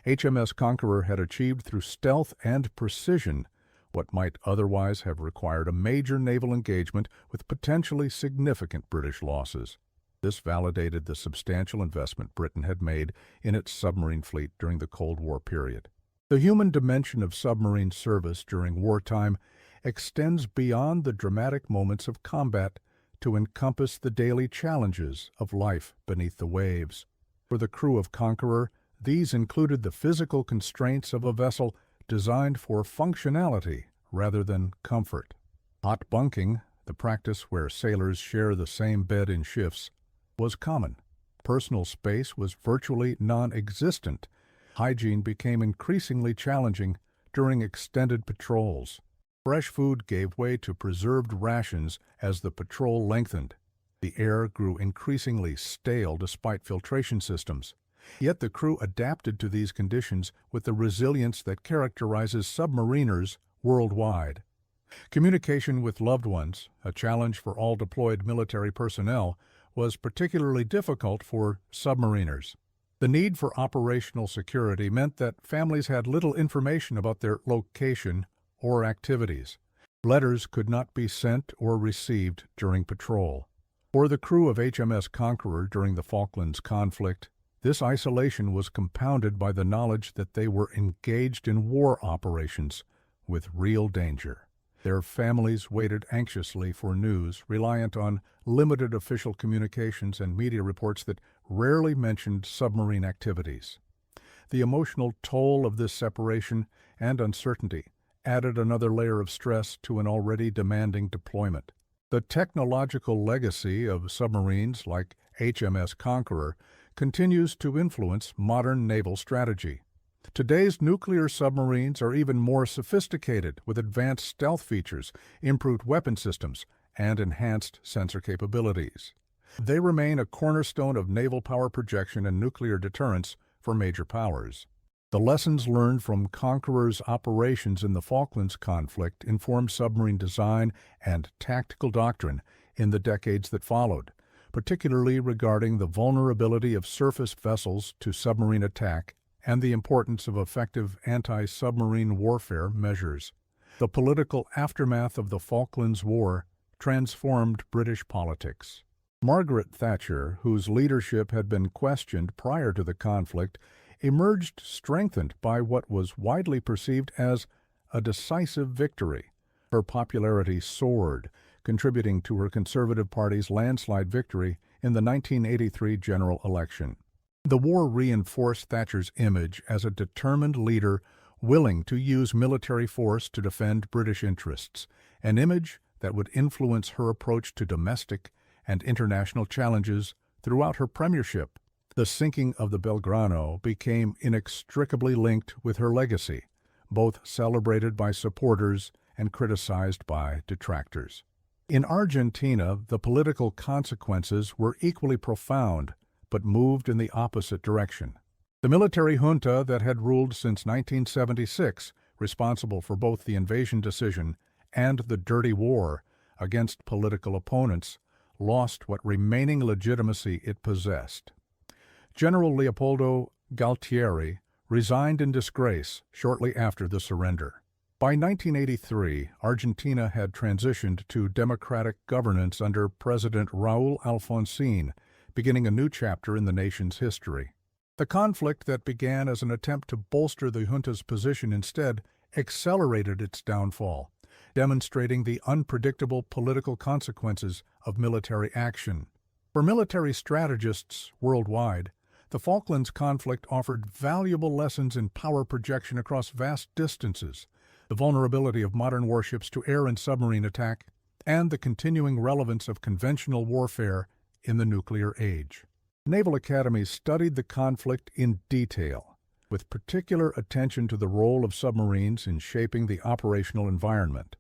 [SPEAKER 1] HMS Conqueror had achieved through stealth and precision what might otherwise have required a major naval engagement with potentially significant British losses. This validated the substantial investment Britain had made in its submarine fleet during the Cold War period. The human dimension of submarine service during wartime extends beyond the dramatic moments of combat to encompass the daily challenges of life beneath the waves. For the crew of Conqueror, these included the physical constraints of a vessel designed for functionality rather than comfort. Hot bunking, the practice where sailors share the same bed in shifts, was common. Personal space was virtually non-existent. Hygiene became increasingly challenging during extended patrols. Fresh food gave way to preserved rations as the patrol lengthened. The air grew increasingly stale despite filtration systems. Yet the crew adapted to these conditions with the resilience that characterizes submariners worldwide. Communication with loved ones, a challenge for all deployed military personnel, was particularly difficult for submariners. The need for operational security meant that families had little information about their location or activities. Letters could not be sent or received during patrol. For the crew of HMS Conqueror during the Falklands conflict, this isolation was compounded by the knowledge that they were engaged in war operations with real danger. Their families waited anxiously for news, reliant on limited official communications and media reports that rarely mentioned submarine activities. The emotional toll of this separation and uncertainty added another layer of stress to an already demanding deployment. The technological legacy of submarines like HMS Conqueror continues to influence modern naval strategy. Today's nuclear submarines are even more sophisticated, with advanced stealth features, improved weapon systems, and enhanced sensor capabilities. They remain a cornerstone of naval power projection and nuclear deterrence for major powers. The lessons learned from Conqueror's operations in the Falklands conflict informed submarine design and tactical doctrine in the decades that followed, particularly regarding the vulnerability of surface vessels to submarine attack and the importance of effective anti-submarine warfare measures. The political aftermath of the Falklands War transformed British politics. Margaret Thatcher, whose leadership had been questioned prior to the conflict, emerged strengthened by what was widely perceived as a decisive victory. Her popularity soared, contributing to her Conservative Party's landslide victory in the 1983 general election. The war reinforced Thatcher's image as a determined leader willing to use military force to defend British interests, an image that would influence her approach to domestic and international challenges throughout her premiership. The sinking of the Belgrano became inextricably linked with her legacy, both celebrated by supporters and criticized by detractors. In Argentina, the political consequences were equally profound, but moved in the opposite direction. The military junta that had ruled since 1976, responsible for both the invasion decision and the dirty war against political opponents, lost what remaining legitimacy it possessed. General Leopoldo Galtieri resigned in disgrace shortly after the surrender. By 1983, Argentina had transitioned to democratic governance under President Raúl Alfonsín, beginning a new chapter in the nation's history. The conflict that began as an attempt to bolster the junta's position instead accelerated its downfall, demonstrating the unpredictable political consequences of military action. For military strategists worldwide, the Falklands conflict offered valuable lessons in power projection across vast distances, the vulnerability of modern warships to air and submarine attack, and the continuing relevance of conventional warfare in the nuclear age. Naval academies studied the conflict in detail, with particular attention to the role of submarines in shaping the operational environment.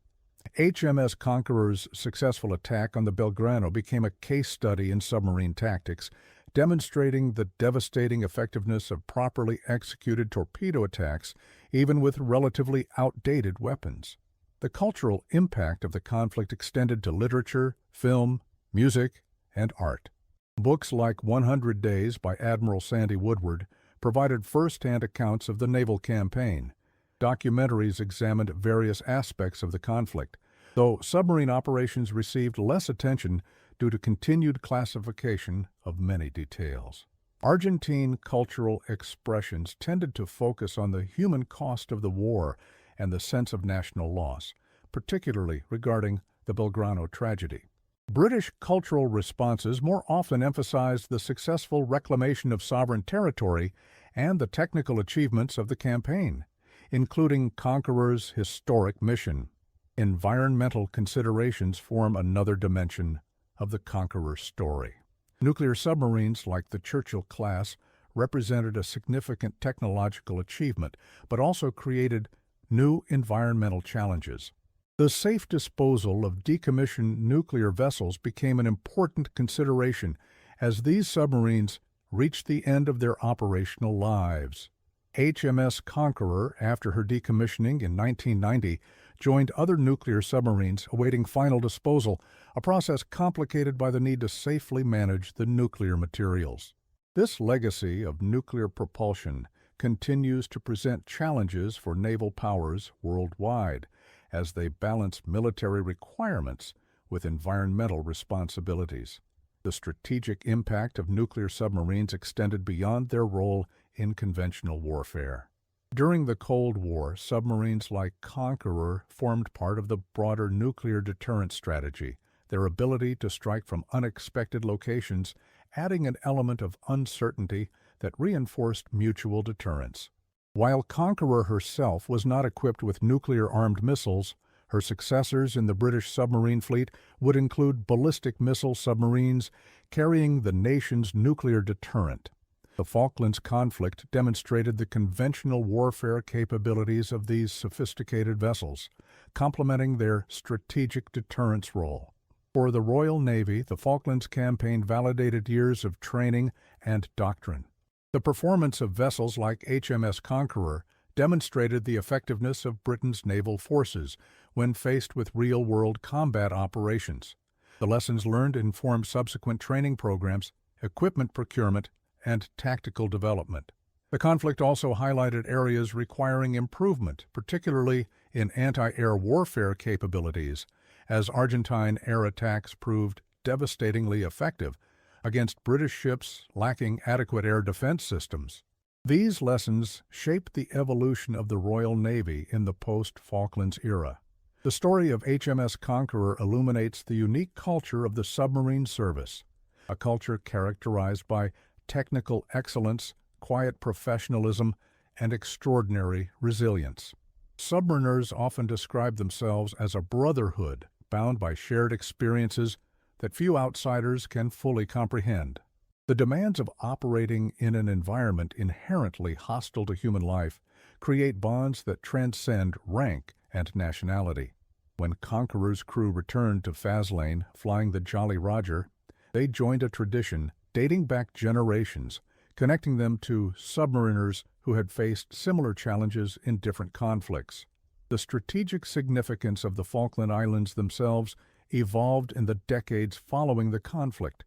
[SPEAKER 1] HMS Conqueror's successful attack on the Belgrano became a case study in submarine tactics, demonstrating the devastating effectiveness of properly executed torpedo attacks, even with relatively outdated weapons. The cultural impact of the conflict extended to literature, film, music, and art. Books like 100 Days by Admiral Sandy Woodward provided first-hand accounts of the naval campaign. Documentaries examined various aspects of the conflict, though submarine operations received less attention due to continued classification of many details. Argentine cultural expressions tended to focus on the human cost of the war and the sense of national loss, particularly regarding the Belgrano tragedy. British cultural responses more often emphasized the successful reclamation of sovereign territory and the technical achievements of the campaign, including Conqueror's historic mission. Environmental considerations form another dimension of the Conqueror story. Nuclear submarines like the Churchill class represented a significant technological achievement, but also created new environmental challenges. The safe disposal of decommissioned nuclear vessels became an important consideration as these submarines reached the end of their operational lives. HMS Conqueror, after her decommissioning in 1990, joined other nuclear submarines awaiting final disposal, a process complicated by the need to safely manage the nuclear materials. This legacy of nuclear propulsion continues to present challenges for naval powers worldwide as they balance military requirements with environmental responsibilities. The strategic impact of nuclear submarines extended beyond their role in conventional warfare. During the Cold War, submarines like Conqueror formed part of the broader nuclear deterrent strategy, their ability to strike from unexpected locations adding an element of uncertainty that reinforced mutual deterrence. While Conqueror herself was not equipped with nuclear-armed missiles, her successors in the British submarine fleet would include ballistic missile submarines carrying the nation's nuclear deterrent. The Falklands conflict demonstrated the conventional warfare capabilities of these sophisticated vessels, complementing their strategic deterrence role. For the Royal Navy, the Falklands campaign validated years of training and doctrine. The performance of vessels like HMS Conqueror demonstrated the effectiveness of Britain's naval forces when faced with real-world combat operations. The lessons learned informed subsequent training programs, equipment procurement, and tactical development. The conflict also highlighted areas requiring improvement, particularly in anti-air warfare capabilities, as Argentine air attacks proved devastatingly effective against British ships lacking adequate air defense systems. These lessons shaped the evolution of the Royal Navy in the post-Falklands era. The story of HMS Conqueror illuminates the unique culture of the submarine service, a culture characterized by technical excellence, quiet professionalism, and extraordinary resilience. Submariners often describe themselves as a brotherhood bound by shared experiences that few outsiders can fully comprehend. The demands of operating in an environment inherently hostile to human life create bonds that transcend rank and nationality. When Conqueror's crew returned to Faslane flying the Jolly Roger, they joined a tradition dating back generations, connecting them to submariners who had faced similar challenges in different conflicts. The strategic significance of the Falkland Islands themselves evolved in the decades following the conflict.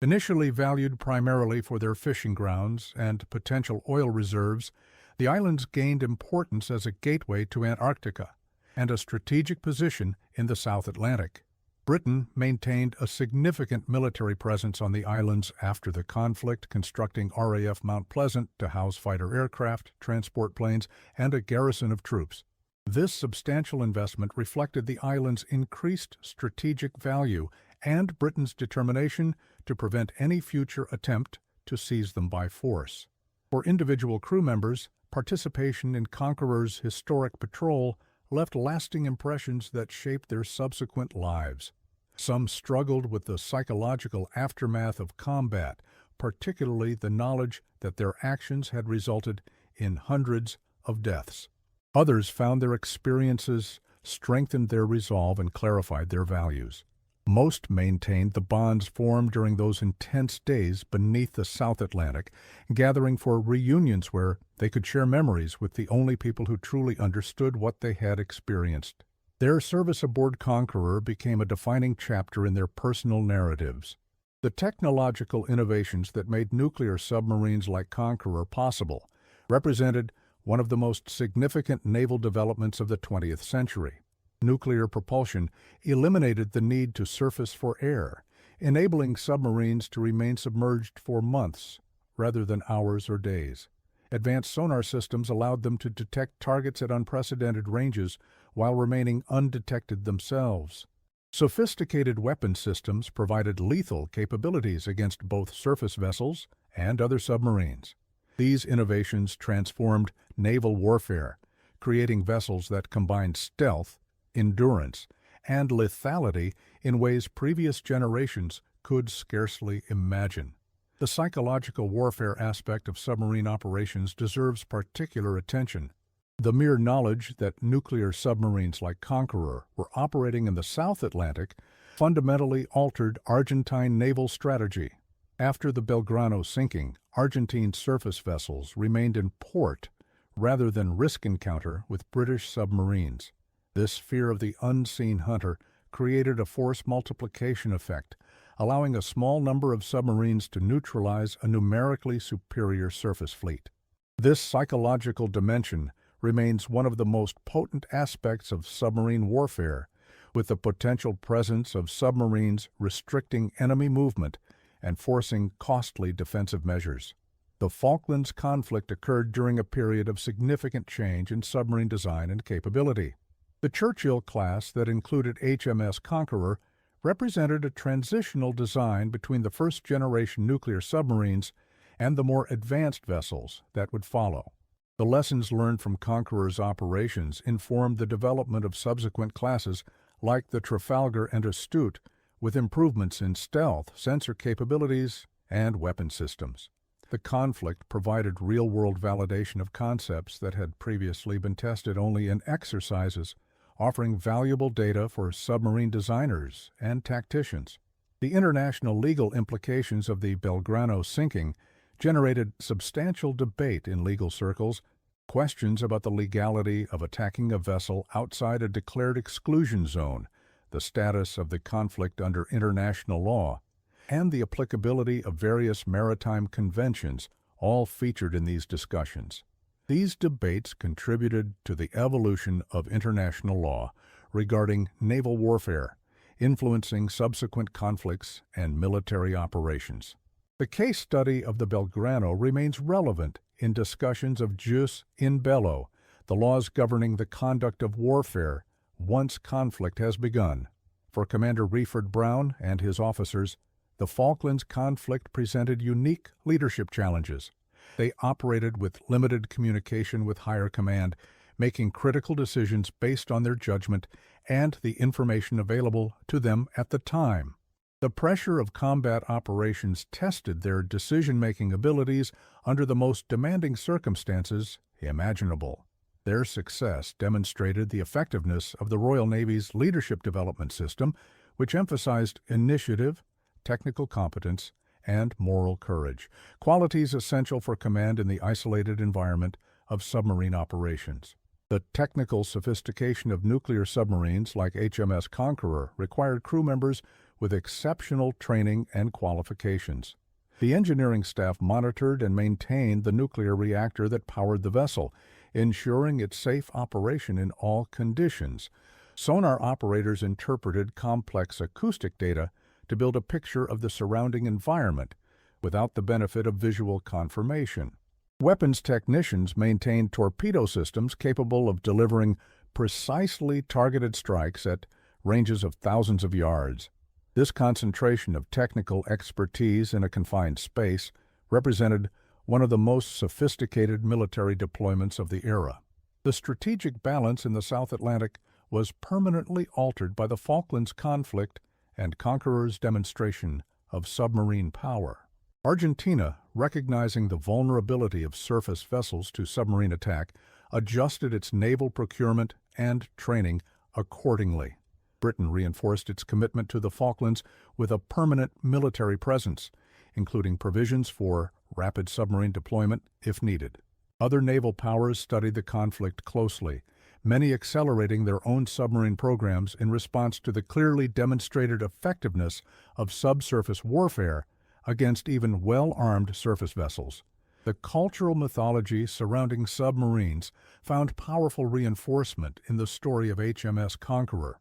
[SPEAKER 1] Initially valued primarily for their fishing grounds and potential oil reserves, the islands gained importance as a gateway to Antarctica, and a strategic position in the South Atlantic. Britain maintained a significant military presence on the islands after the conflict, constructing RAF Mount Pleasant to house fighter aircraft, transport planes, and a garrison of troops. This substantial investment reflected the island's increased strategic value and Britain's determination to prevent any future attempt to seize them by force. For individual crew members, participation in Conqueror's historic patrol left lasting impressions that shaped their subsequent lives. Some struggled with the psychological aftermath of combat, particularly the knowledge that their actions had resulted in hundreds of deaths. Others found their experiences strengthened their resolve and clarified their values. Most maintained the bonds formed during those intense days beneath the South Atlantic, gathering for reunions where they could share memories with the only people who truly understood what they had experienced. Their service aboard Conqueror became a defining chapter in their personal narratives. The technological innovations that made nuclear submarines like Conqueror possible represented one of the most significant naval developments of the 20th century. Nuclear propulsion eliminated the need to surface for air, enabling submarines to remain submerged for months rather than hours or days. Advanced sonar systems allowed them to detect targets at unprecedented ranges while remaining undetected themselves. Sophisticated weapon systems provided lethal capabilities against both surface vessels and other submarines. These innovations transformed naval warfare, creating vessels that combined stealth, endurance, and lethality in ways previous generations could scarcely imagine. The psychological warfare aspect of submarine operations deserves particular attention. The mere knowledge that nuclear submarines like Conqueror were operating in the South Atlantic fundamentally altered Argentine naval strategy. After the Belgrano sinking, Argentine surface vessels remained in port rather than risk encounter with British submarines. This fear of the unseen hunter created a force multiplication effect, allowing a small number of submarines to neutralize a numerically superior surface fleet. This psychological dimension remains one of the most potent aspects of submarine warfare, with the potential presence of submarines restricting enemy movement and forcing costly defensive measures. The Falklands conflict occurred during a period of significant change in submarine design and capability. The Churchill class that included HMS Conqueror represented a transitional design between the first-generation nuclear submarines and the more advanced vessels that would follow. The lessons learned from Conqueror's operations informed the development of subsequent classes like the Trafalgar and Astute, with improvements in stealth, sensor capabilities, and weapon systems. The conflict provided real-world validation of concepts that had previously been tested only in exercises, offering valuable data for submarine designers and tacticians. The international legal implications of the Belgrano sinking generated substantial debate in legal circles. Questions about the legality of attacking a vessel outside a declared exclusion zone, the status of the conflict under international law, and the applicability of various maritime conventions all featured in these discussions. These debates contributed to the evolution of international law regarding naval warfare, influencing subsequent conflicts and military operations. The case study of the Belgrano remains relevant in discussions of jus in bello, the laws governing the conduct of warfare once conflict has begun. For Commander Reeford Brown and his officers, the Falklands conflict presented unique leadership challenges. They operated with limited communication with higher command, making critical decisions based on their judgment and the information available to them at the time. The pressure of combat operations tested their decision-making abilities under the most demanding circumstances imaginable. Their success demonstrated the effectiveness of the Royal Navy's leadership development system, which emphasized initiative, technical competence, and moral courage, qualities essential for command in the isolated environment of submarine operations. The technical sophistication of nuclear submarines like HMS Conqueror required crew members with exceptional training and qualifications. The engineering staff monitored and maintained the nuclear reactor that powered the vessel, ensuring its safe operation in all conditions. Sonar operators interpreted complex acoustic data to build a picture of the surrounding environment without the benefit of visual confirmation. Weapons technicians maintained torpedo systems capable of delivering precisely targeted strikes at ranges of thousands of yards. This concentration of technical expertise in a confined space represented one of the most sophisticated military deployments of the era. The strategic balance in the South Atlantic was permanently altered by the Falklands conflict and Conqueror's demonstration of submarine power. Argentina, recognizing the vulnerability of surface vessels to submarine attack, adjusted its naval procurement and training accordingly. Britain reinforced its commitment to the Falklands with a permanent military presence, including provisions for rapid submarine deployment if needed. Other naval powers studied the conflict closely, many accelerating their own submarine programs in response to the clearly demonstrated effectiveness of subsurface warfare against even well-armed surface vessels. The cultural mythology surrounding submarines found powerful reinforcement in the story of HMS Conqueror.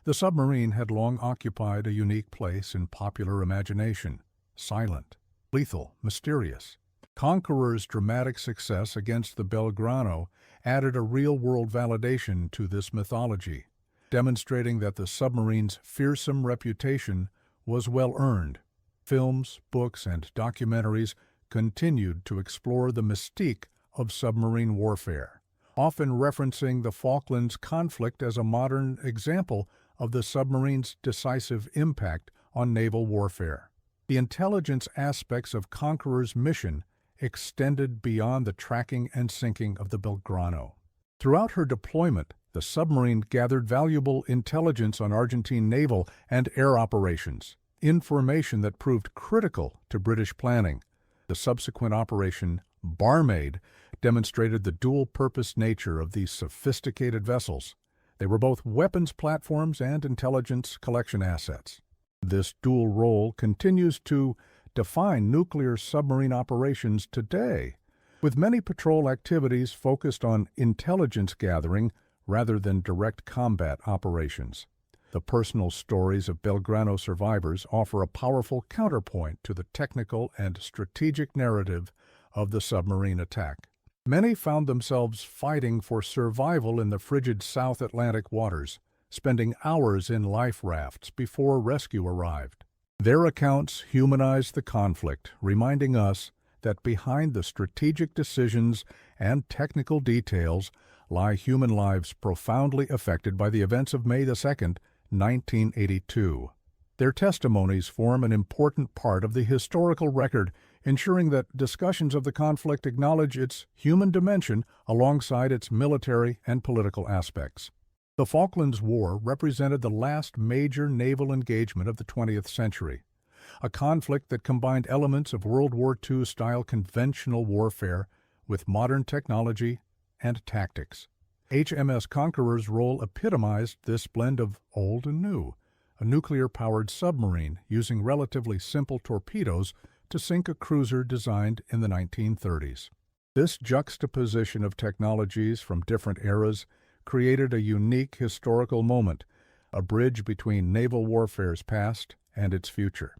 [SPEAKER 1] The submarine had long occupied a unique place in popular imagination, silent, lethal, mysterious. Conqueror's dramatic success against the Belgrano added a real-world validation to this mythology, demonstrating that the submarine's fearsome reputation was well-earned. Films, books, and documentaries continued to explore the mystique of submarine warfare, often referencing the Falklands conflict as a modern example of the submarine's decisive impact on naval warfare. The intelligence aspects of Conqueror's mission extended beyond the tracking and sinking of the Belgrano. Throughout her deployment, the submarine gathered valuable intelligence on Argentine naval and air operations, information that proved critical to British planning. The subsequent Operation Barmaid demonstrated the dual-purpose nature of these sophisticated vessels. They were both weapons platforms and intelligence collection assets. This dual role continues to define nuclear submarine operations today, with many patrol activities focused on intelligence gathering rather than direct combat operations. The personal stories of Belgrano survivors offer a powerful counterpoint to the technical and strategic narrative of the submarine attack. Many found themselves fighting for survival in the frigid South Atlantic waters, spending hours in life rafts before rescue arrived. Their accounts humanized the conflict, reminding us that behind the strategic decisions and technical details lie human lives profoundly affected by the events of May 2, 1982. Their testimonies form an important part of the historical record, ensuring that discussions of the conflict acknowledge its human dimension alongside its military and political aspects. The Falklands War represented the last major naval engagement of the 20th century, a conflict that combined elements of World War II-style conventional warfare with modern technology and tactics. HMS Conqueror's role epitomized this blend of old and new, a nuclear-powered submarine using relatively simple torpedoes to sink a cruiser designed in the 1930s. This juxtaposition of technologies from different eras created a unique historical moment, a bridge between naval warfare's past and its future.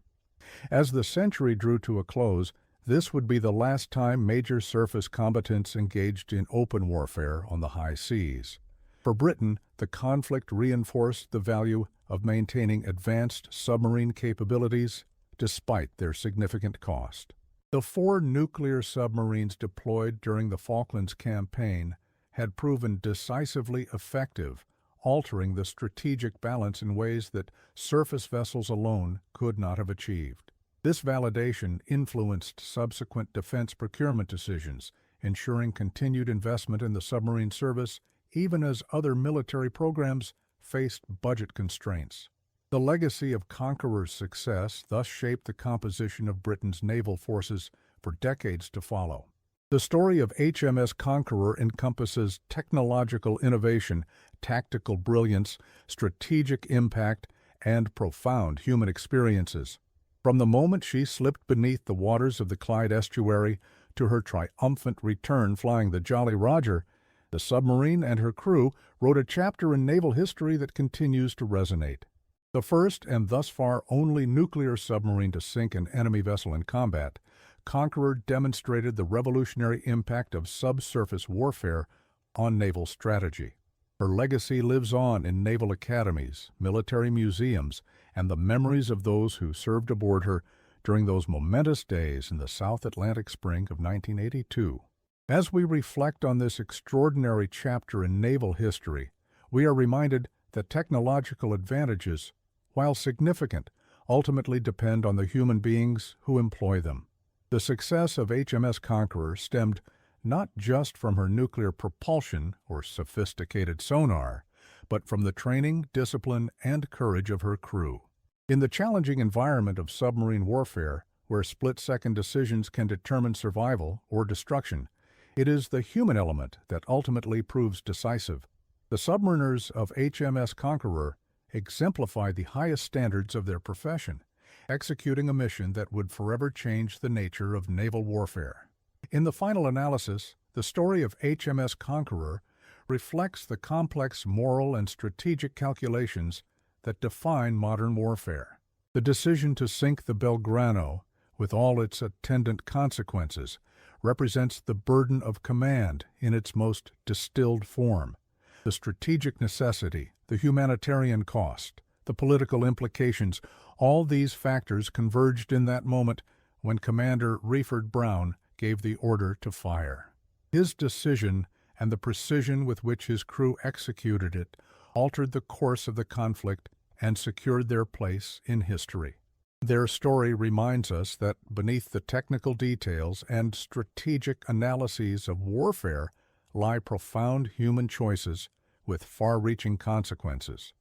[SPEAKER 1] As the century drew to a close, this would be the last time major surface combatants engaged in open warfare on the high seas. For Britain, the conflict reinforced the value of maintaining advanced submarine capabilities despite their significant cost. The 4 nuclear submarines deployed during the Falklands campaign had proven decisively effective, altering the strategic balance in ways that surface vessels alone could not have achieved. This validation influenced subsequent defense procurement decisions, ensuring continued investment in the submarine service even as other military programs faced budget constraints. The legacy of Conqueror's success thus shaped the composition of Britain's naval forces for decades to follow. The story of HMS Conqueror encompasses technological innovation, tactical brilliance, strategic impact, and profound human experiences. From the moment she slipped beneath the waters of the Clyde estuary to her triumphant return flying the Jolly Roger, The submarine and her crew wrote a chapter in naval history that continues to resonate. The first and thus far only nuclear submarine to sink an enemy vessel in combat, Conqueror demonstrated the revolutionary impact of subsurface warfare on naval strategy. Her legacy lives on in naval academies, military museums, and the memories of those who served aboard her during those momentous days in the South Atlantic spring of 1982. As we reflect on this extraordinary chapter in naval history, we are reminded that technological advantages, while significant, ultimately depend on the human beings who employ them. The success of HMS Conqueror stemmed not just from her nuclear propulsion or sophisticated sonar, but from the training, discipline, and courage of her crew. In the challenging environment of submarine warfare, where split-second decisions can determine survival or destruction, it is the human element that ultimately proves decisive. The submariners of HMS Conqueror exemplify the highest standards of their profession, executing a mission that would forever change the nature of naval warfare. In the final analysis, the story of HMS Conqueror reflects the complex moral and strategic calculations that define modern warfare. The decision to sink the Belgrano, with all its attendant consequences, represents the burden of command in its most distilled form. The strategic necessity, the humanitarian cost, the political implications, all these factors converged in that moment when Commander Reeford Brown gave the order to fire. His decision and the precision with which his crew executed it altered the course of the conflict and secured their place in history. Their story reminds us that beneath the technical details and strategic analyses of warfare lie profound human choices with far-reaching consequences.